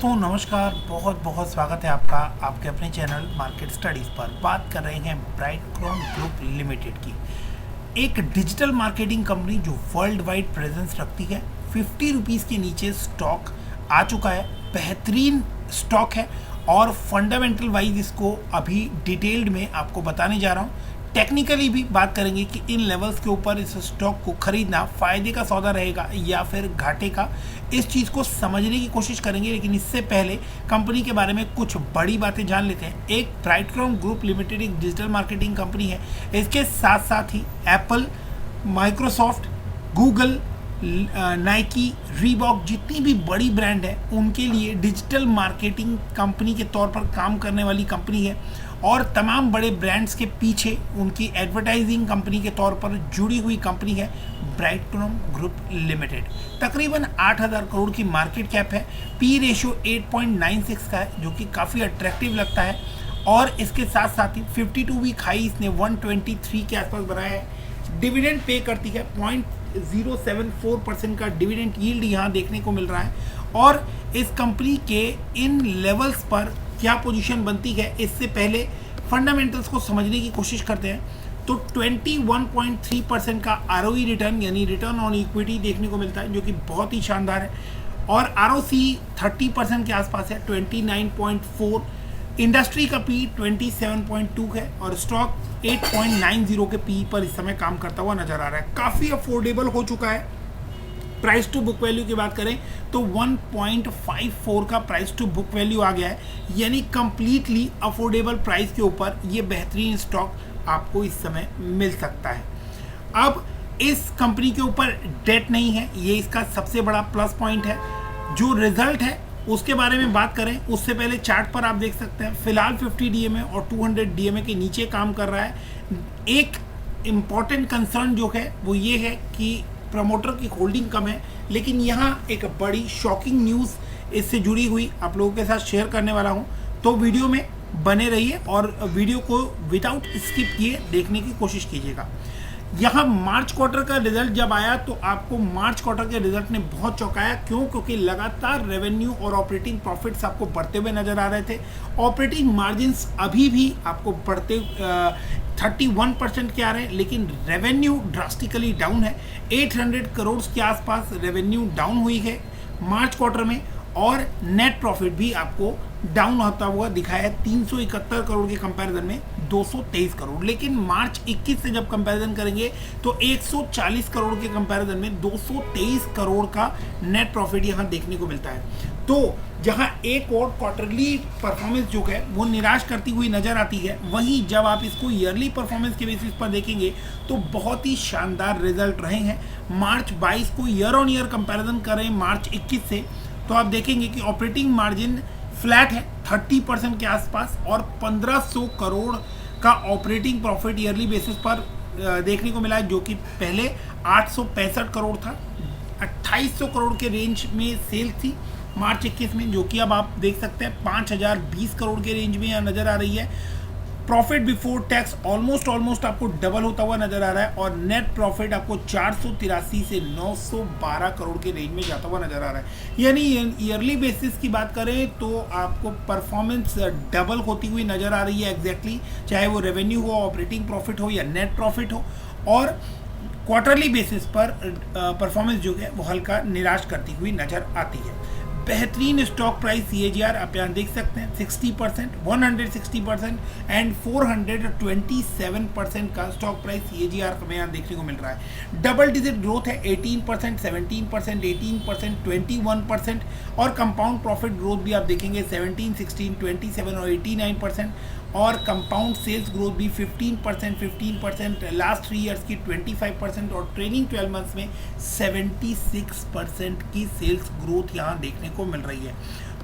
दोस्तों नमस्कार, बहुत बहुत स्वागत है आपका आपके अपने चैनल मार्केट स्टडीज़ पर। बात कर रहे हैं ब्राइटक्रोम ग्रुप लिमिटेड की, एक डिजिटल मार्केटिंग कंपनी जो वर्ल्ड वाइड प्रेजेंस रखती है। 50 रुपीज़ के नीचे स्टॉक आ चुका है, बेहतरीन स्टॉक है और फंडामेंटल वाइज इसको अभी डिटेल्ड में आपको बताने जा रहा हूँ। टेक्निकली भी बात करेंगे कि इन लेवल्स के ऊपर इस स्टॉक को खरीदना फ़ायदे का सौदा रहेगा या फिर घाटे का, इस चीज़ को समझने की कोशिश करेंगे। लेकिन इससे पहले कंपनी के बारे में कुछ बड़ी बातें जान लेते हैं। एक ब्राइटक्रोम ग्रुप लिमिटेड एक डिजिटल मार्केटिंग कंपनी है। इसके साथ साथ ही Apple, Microsoft, Google, Nike, Reebok जितनी भी बड़ी ब्रांड है उनके लिए डिजिटल मार्केटिंग कंपनी के तौर पर काम करने वाली कंपनी है और तमाम बड़े ब्रांड्स के पीछे उनकी एडवर्टाइजिंग कंपनी के तौर पर जुड़ी हुई कंपनी है ब्राइटक्रोम ग्रुप लिमिटेड। तकरीबन 8,000 करोड़ की मार्केट कैप है। पी रेशियो 8.96 का है जो कि काफ़ी अट्रैक्टिव लगता है और इसके साथ साथ ही 52 वीक हाई इसने 123 के आसपास बनाया है। डिविडेंड पे करती है 0.074% का डिविडेंड यील्ड यहाँ देखने को मिल रहा है और इस कंपनी के इन लेवल्स पर क्या पोजीशन बनती है इससे पहले फंडामेंटल्स को समझने की कोशिश करते हैं। तो 21.3% का आरओई रिटर्न यानी रिटर्न ऑन इक्विटी देखने को मिलता है जो कि बहुत ही शानदार है और आरओसी 30% के आसपास है, 29.4। इंडस्ट्री का पी 27.2 है और स्टॉक 8.90 के पी पर इस समय काम करता हुआ नजर आ रहा है। काफ़ी अफोर्डेबल हो चुका है। प्राइस टू बुक वैल्यू की बात करें तो 1.54 का प्राइस टू बुक वैल्यू आ गया है, यानी कंप्लीटली अफोर्डेबल प्राइस के ऊपर ये बेहतरीन स्टॉक आपको इस समय मिल सकता है। अब इस कंपनी के ऊपर डेट नहीं है, ये इसका सबसे बड़ा प्लस पॉइंट है। जो रिजल्ट है उसके बारे में बात करें उससे पहले चार्ट पर आप देख सकते हैं फिलहाल 50 डीएमए और 200 डीएमए के नीचे काम कर रहा है। एक इम्पॉर्टेंट कंसर्न जो है वो ये है कि प्रमोटर की होल्डिंग कम है, लेकिन यहाँ एक बड़ी शॉकिंग न्यूज़ इससे जुड़ी हुई आप लोगों के साथ शेयर करने वाला हूँ। तो वीडियो में बने रहिए और वीडियो को विदाउट स्किप किए देखने की कोशिश कीजिएगा। यहाँ मार्च क्वार्टर का रिजल्ट जब आया तो आपको मार्च क्वार्टर के रिजल्ट ने बहुत चौंकाया। क्यों? क्योंकि लगातार रेवेन्यू और ऑपरेटिंग प्रॉफिट्स आपको बढ़ते हुए नजर आ रहे थे। ऑपरेटिंग मार्जिन्स अभी भी आपको बढ़ते 31% के आ रहे हैं, लेकिन रेवेन्यू ड्रास्टिकली डाउन है। 800 करोड़ के आसपास रेवेन्यू डाउन हुई है मार्च क्वार्टर में और नेट प्रॉफिट भी आपको डाउन होता हुआ दिखाया है। 371 करोड़ के कंपैरिजन में 223 करोड़। लेकिन मार्च 21 से जब कंपैरिजन करेंगे तो 140 करोड़ के कंपैरिजन में 223 करोड़ का नेट प्रॉफिट यहाँ देखने को मिलता है। तो जहाँ एक और क्वार्टरली परफॉर्मेंस जो है वो निराश करती हुई नजर आती है, वहीं जब आप इसको ईयरली परफॉर्मेंस के बेसिस पर देखेंगे तो बहुत ही शानदार रिजल्ट रहे हैं। मार्च 22 को ईयर ऑन ईयर कंपैरिजन करें मार्च 21 से तो आप देखेंगे कि ऑपरेटिंग मार्जिन फ्लैट है 30% के आसपास और 1500 करोड़ का ऑपरेटिंग प्रॉफिट ईयरली बेसिस पर देखने को मिला है, जो कि पहले 865 करोड़ था। 2800 करोड़ के रेंज में सेल थी मार्च 21 में, जो कि अब आप देख सकते हैं 5020 करोड़ के रेंज में यहाँ नज़र आ रही है। प्रॉफिट बिफोर टैक्स ऑलमोस्ट आपको डबल होता हुआ नजर आ रहा है और नेट प्रॉफिट आपको 483 से 912 करोड़ के रेंज में जाता हुआ नजर आ रहा है। यानी ईयरली बेसिस की बात करें तो आपको परफॉर्मेंस डबल होती हुई नजर आ रही है एग्जैक्टली, चाहे वो रेवेन्यू हो, ऑपरेटिंग प्रॉफिट हो या नेट प्रॉफिट हो। और क्वार्टरली बेसिस पर परफॉर्मेंस जो है वो हल्का निराश करती हुई नजर आती है। बेहतरीन स्टॉक प्राइस CAGR आप यहाँ देख सकते हैं 60%, 160% एंड 427% का स्टॉक प्राइस CAGR हमें यहाँ देखने को मिल रहा है। डबल डिजिट ग्रोथ है 18%, 17%, 18%, 21% और कंपाउंड प्रॉफिट ग्रोथ भी आप देखेंगे 17, 16, 27 और 89% और कंपाउंड सेल्स ग्रोथ भी 15%, लास्ट 3 ईयर्स की 25% और ट्रेनिंग 12 मंथ्स में 76% की सेल्स ग्रोथ यहाँ देखने को मिल रही है।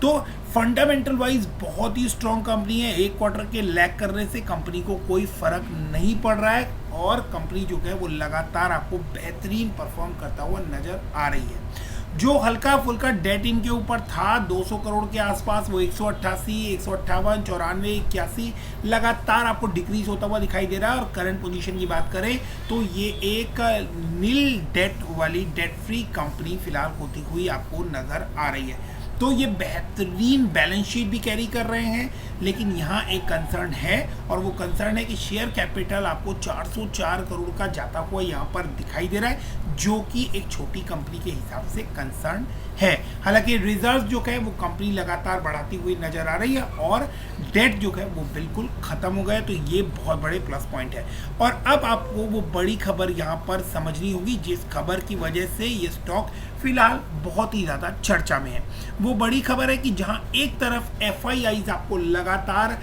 तो फंडामेंटल वाइज बहुत ही स्ट्रॉन्ग कंपनी है। एक क्वार्टर के लैग करने से कंपनी को कोई फर्क नहीं पड़ रहा है और कंपनी जो है वो लगातार आपको बेहतरीन परफॉर्म करता हुआ नजर आ रही है। जो हल्का फुल्का डेट इनके ऊपर था 200 करोड़ के आसपास, वो 188, 158, 94, 81 लगातार आपको डिक्रीज होता हुआ दिखाई दे रहा है। और करंट पोजीशन की बात करें तो ये एक नील डेट वाली डेट फ्री कंपनी फिलहाल होती हुई आपको नजर आ रही है। तो ये बेहतरीन बैलेंस शीट भी कैरी कर रहे हैं, लेकिन यहाँ एक कंसर्न है, और वो कंसर्न है कि शेयर कैपिटल आपको 404 करोड़ का जाता हुआ यहाँ पर दिखाई दे रहा है, जो कि एक छोटी कंपनी के हिसाब से कंसर्न है। हालांकि रिजर्व जो है वो कंपनी लगातार बढ़ाती हुई नजर आ रही है, और डेट जो है वो बिल्कुल खत्म हो गया, तो ये बहुत बड़े प्लस पॉइंट है। और अब आपको वो बड़ी खबर यहाँ पर समझनी होगी, जिस खबर की वजह से ये स्टॉक फिलहाल बहुत ही ज़्यादा चर्चा में है। वो बड़ी खबर है कि जहाँ एक तरफ एफआईआईज आपको लगातार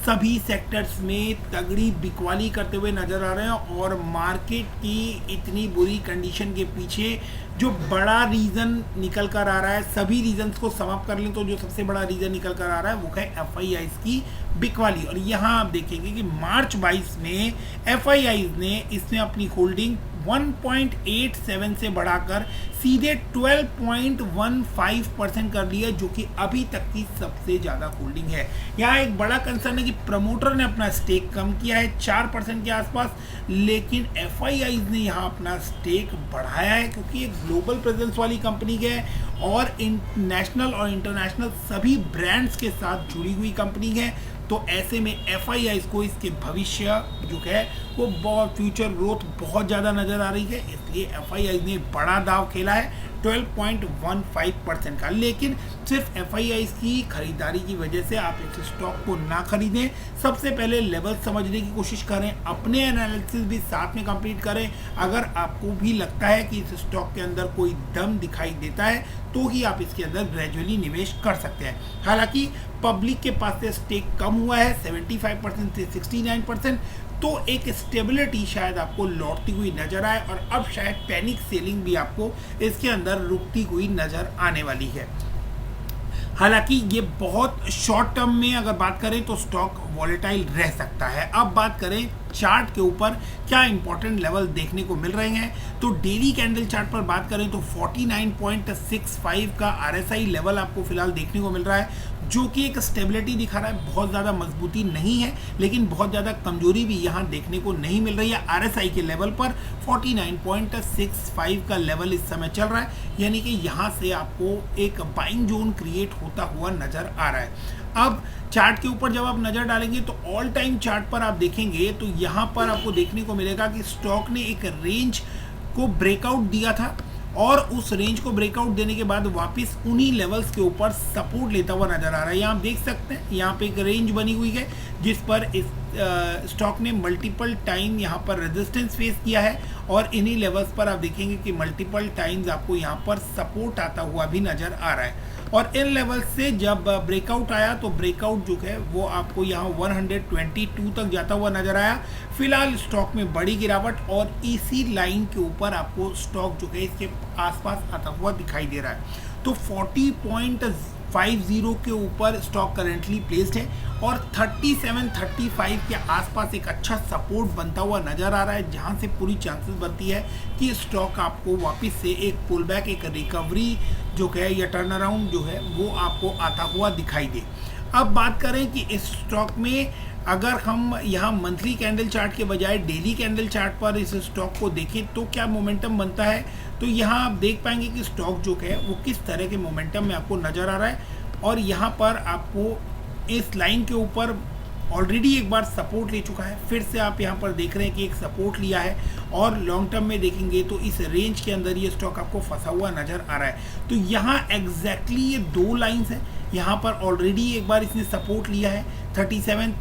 सभी सेक्टर्स में तगड़ी बिकवाली करते हुए नजर आ रहे हैं, और मार्केट की इतनी बुरी कंडीशन के पीछे जो बड़ा रीज़न निकल कर आ रहा है, सभी रीजंस को समाप्त कर लें तो जो सबसे बड़ा रीज़न निकल कर आ रहा है वो है एफआईआईज की बिकवाली। और यहाँ आप देखेंगे कि मार्च 22 में एफआईआईज ने इसमें अपनी होल्डिंग 1.87 से बढ़ाकर सीधे 12.15% कर लिया, जो कि अभी तक की सबसे ज़्यादा होल्डिंग है। यहाँ एक बड़ा कंसर्न है कि प्रमोटर ने अपना स्टेक कम किया है 4% के आसपास, लेकिन एफआईआईज ने यहाँ अपना स्टेक बढ़ाया है, क्योंकि एक ग्लोबल प्रेजेंस वाली कंपनी है और नेशनल और इंटरनेशनल सभी ब्रांड्स के साथ जुड़ी हुई कंपनी है। तो ऐसे में एफआईआईज को इसके भविष्य जो है वो बहुत फ्यूचर ग्रोथ बहुत ज़्यादा नज़र आ रही है, इसलिए एफआईआईज ने बड़ा दाव खेला है 12.15% का। लेकिन सिर्फ एफआईआईज की खरीदारी की वजह से आप इस स्टॉक को ना खरीदें, सबसे पहले लेवल समझने की कोशिश करें, अपने एनालिसिस भी साथ में कंप्लीट करें। अगर आपको भी लगता है कि इस स्टॉक के अंदर कोई दम दिखाई देता है तो ही आप इसके अंदर ग्रेजुअली निवेश कर सकते हैं। हालांकि पब्लिक के पास से स्टेक कम हुआ है 75% से 69%, तो एक स्टेबिलिटी शायद आपको लौटती हुई नजर आए, और अब शायद पैनिक सेलिंग भी आपको इसके अंदर रुकती हुई नजर आने वाली है। हालांकि ये बहुत शॉर्ट टर्म में अगर बात करें तो स्टॉक वॉलेटाइल रह सकता है। अब बात करें चार्ट के ऊपर क्या इंपॉर्टेंट लेवल देखने को मिल रहे हैं, तो डेली कैंडल चार्ट पर बात करें तो 49.65 का आरएसआई लेवल आपको फिलहाल देखने को मिल रहा है, जो कि एक स्टेबिलिटी दिखा रहा है। बहुत ज़्यादा मजबूती नहीं है, लेकिन बहुत ज़्यादा कमजोरी भी यहाँ देखने को नहीं मिल रही है। आरएसआई के लेवल पर 49.65 का लेवल इस समय चल रहा है, यानी कि यहाँ से आपको एक बाइंग जोन क्रिएट होता हुआ नजर आ रहा है। अब चार्ट के ऊपर जब आप नज़र डालेंगे तो ऑल टाइम चार्ट पर आप देखेंगे तो यहाँ पर आपको देखने को मिलेगा कि स्टॉक ने एक रेंज को ब्रेकआउट दिया था, और उस रेंज को ब्रेकआउट देने के बाद वापस उन्हीं लेवल्स के ऊपर सपोर्ट लेता हुआ नजर आ रहा है। यहाँ आप देख सकते हैं, यहाँ पे एक रेंज बनी हुई है जिस पर इस स्टॉक ने मल्टीपल टाइम यहाँ पर रेजिस्टेंस फेस किया है, और इन्हीं लेवल्स पर आप देखेंगे कि मल्टीपल टाइम्स आपको यहाँ पर सपोर्ट आता हुआ भी नजर आ रहा है। और इन लेवल से जब ब्रेकआउट आया तो ब्रेकआउट जो है वो आपको यहाँ 122 तक जाता हुआ नजर आया। फिलहाल स्टॉक में बड़ी गिरावट, और इसी लाइन के ऊपर आपको स्टॉक जो है इसके आसपास आता हुआ दिखाई दे रहा है। तो 40.50 के ऊपर स्टॉक करेंटली प्लेस्ड है, और 37-35 के आसपास एक अच्छा सपोर्ट बनता हुआ नजर आ रहा है, जहां से पूरी चांसेस बनती है कि स्टॉक आपको वापस से एक पुल बैक, एक रिकवरी जो है या टर्न अराउंड जो है वो आपको आता हुआ दिखाई दे। अब बात करें कि इस स्टॉक में अगर हम यहाँ मंथली कैंडल चार्ट के बजाय डेली कैंडल चार्ट पर इस स्टॉक को देखें तो क्या मोमेंटम बनता है, तो यहाँ आप देख पाएंगे कि स्टॉक जो है वो किस तरह के मोमेंटम में आपको नज़र आ रहा है। और यहाँ पर आपको इस लाइन के ऊपर ऑलरेडी एक बार सपोर्ट ले चुका है, फिर से आप यहाँ पर देख रहे हैं कि एक सपोर्ट लिया है, और लॉन्ग टर्म में देखेंगे तो इस रेंज के अंदर ये स्टॉक आपको फंसा हुआ नज़र आ रहा है। तो यहाँ एग्जैक्टली ये दो लाइंस हैं, यहाँ पर ऑलरेडी एक बार इसने सपोर्ट लिया है 37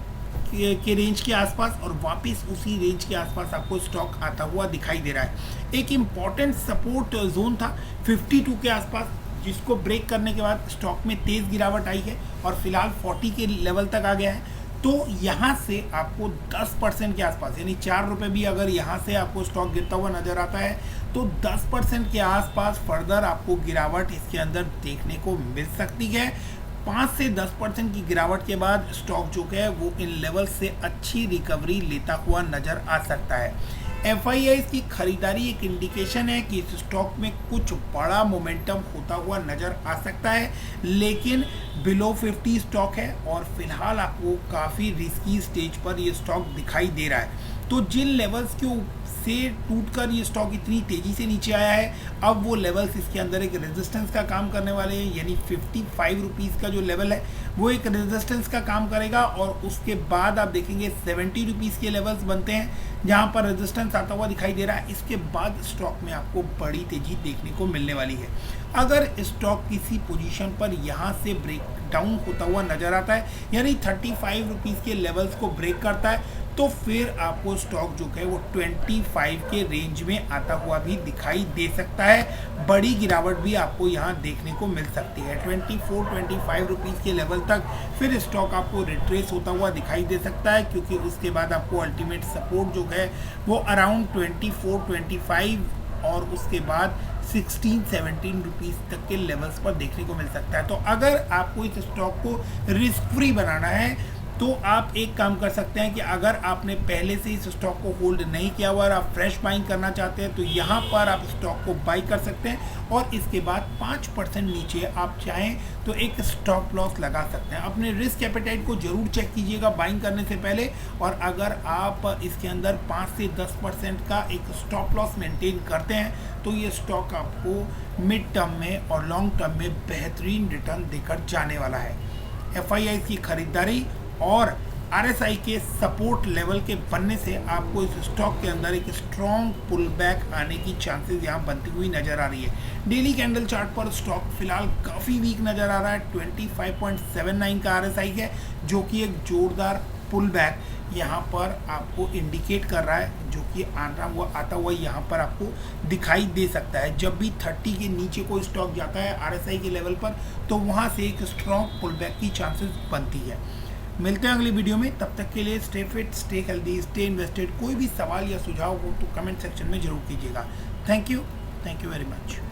के रेंज के आसपास, और वापस उसी रेंज के आसपास आपको स्टॉक आता हुआ दिखाई दे रहा है। एक इम्पॉर्टेंट सपोर्ट जोन था 52 के आसपास, जिसको ब्रेक करने के बाद स्टॉक में तेज़ गिरावट आई है और फिलहाल 40 के लेवल तक आ गया है। तो यहाँ से आपको 10% के आसपास, यानी 4 रुपये भी अगर यहाँ से आपको स्टॉक गिरता हुआ नज़र आता है तो 10% के आसपास फर्दर आपको गिरावट इसके अंदर देखने को मिल सकती है। 5 से 10% की गिरावट के बाद स्टॉक जो है वो इन लेवल से अच्छी रिकवरी लेता हुआ नज़र आ सकता है। एफआईआईज की खरीदारी एक इंडिकेशन है कि इस स्टॉक में कुछ बड़ा मोमेंटम होता हुआ नज़र आ सकता है, लेकिन बिलो 50 स्टॉक है और फिलहाल आपको काफ़ी रिस्की स्टेज पर ये स्टॉक दिखाई दे रहा है। तो जिन लेवल्स के से टूटकर ये स्टॉक इतनी तेजी से नीचे आया है, अब वो लेवल्स इसके अंदर एक रेजिस्टेंस का काम करने वाले हैं, यानी 55 रुपीज़ का जो लेवल है वो एक रेजिस्टेंस का काम करेगा। और उसके बाद आप देखेंगे 70 रुपीज़ के लेवल्स बनते हैं जहां पर रेजिस्टेंस आता हुआ दिखाई दे रहा है। इसके बाद स्टॉक में आपको बड़ी तेजी देखने को मिलने वाली है। अगर स्टॉक किसी पोजीशन पर यहाँ से ब्रेक डाउन होता हुआ नजर आता है, यानी 35 रुपीज़ के लेवल्स को ब्रेक करता है, तो फिर आपको स्टॉक जो है वो 25 के रेंज में आता हुआ भी दिखाई दे सकता है। बड़ी गिरावट भी आपको यहाँ देखने को मिल सकती है। 24-25 रुपीज़ के लेवल तक फिर स्टॉक आपको रिट्रेस होता हुआ दिखाई दे सकता है, क्योंकि उसके बाद आपको अल्टीमेट सपोर्ट जो है वो अराउंड 24-25 और उसके बाद 16-17 रुपीज़ तक के लेवल्स पर देखने को मिल सकता है। तो अगर आपको इस स्टॉक को रिस्क फ्री बनाना है तो आप एक काम कर सकते हैं कि अगर आपने पहले से इस स्टॉक को होल्ड नहीं किया हुआ और आप फ्रेश बाइंग करना चाहते हैं तो यहाँ पर आप स्टॉक को बाई कर सकते हैं और इसके बाद 5% नीचे आप चाहें तो एक स्टॉप लॉस लगा सकते हैं। अपने रिस्क एपेटाइट को जरूर चेक कीजिएगा बाइंग करने से पहले, और अगर आप इसके अंदर 5 से 10% का एक स्टॉप लॉस मेंटेन करते हैं तो ये स्टॉक आपको मिड टर्म में और लॉन्ग टर्म में बेहतरीन रिटर्न देकर जाने वाला है। FII की खरीदारी और RSI के सपोर्ट लेवल के बनने से आपको इस स्टॉक के अंदर एक स्ट्रॉन्ग पुल बैक आने की चांसेस यहाँ बनती हुई नजर आ रही है। डेली कैंडल चार्ट पर स्टॉक फिलहाल काफ़ी वीक नजर आ रहा है। 25.79 का RSI है, जो कि एक जोरदार पुल बैक यहाँ पर आपको इंडिकेट कर रहा है, जो कि आता हुआ यहाँ पर आपको दिखाई दे सकता है। जब भी 30 के नीचे कोई स्टॉक जाता है RSI के लेवल पर, तो वहाँ से एक स्ट्रॉन्ग पुल बैक की चांसेस बनती है। मिलते हैं अगली वीडियो में, तब तक के लिए stay fit, stay healthy, stay invested. कोई भी सवाल या सुझाव हो तो कमेंट सेक्शन में जरूर कीजिएगा। Thank you very much.